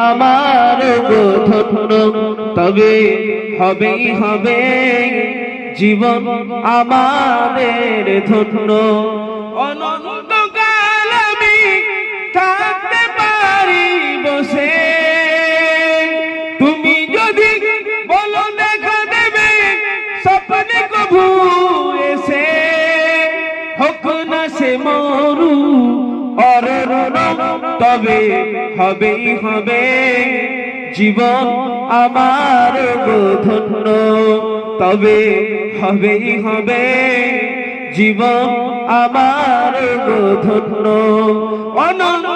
আমার গো ধন্য, তবে হবেই হবে জীবন আমাদের ধন্য। অনন্তকাল আমি থাকতে পারি বসে, তুমি যদি বলো দেখা দেবে স্বপ্নে কভু এসে। হোক না সে মরু অরণ্য, তবে হবেই হবে জীবন আমার গো ধন্য, তবে হবেই হবে জীবন আমার গো ধন্য। অনন্ত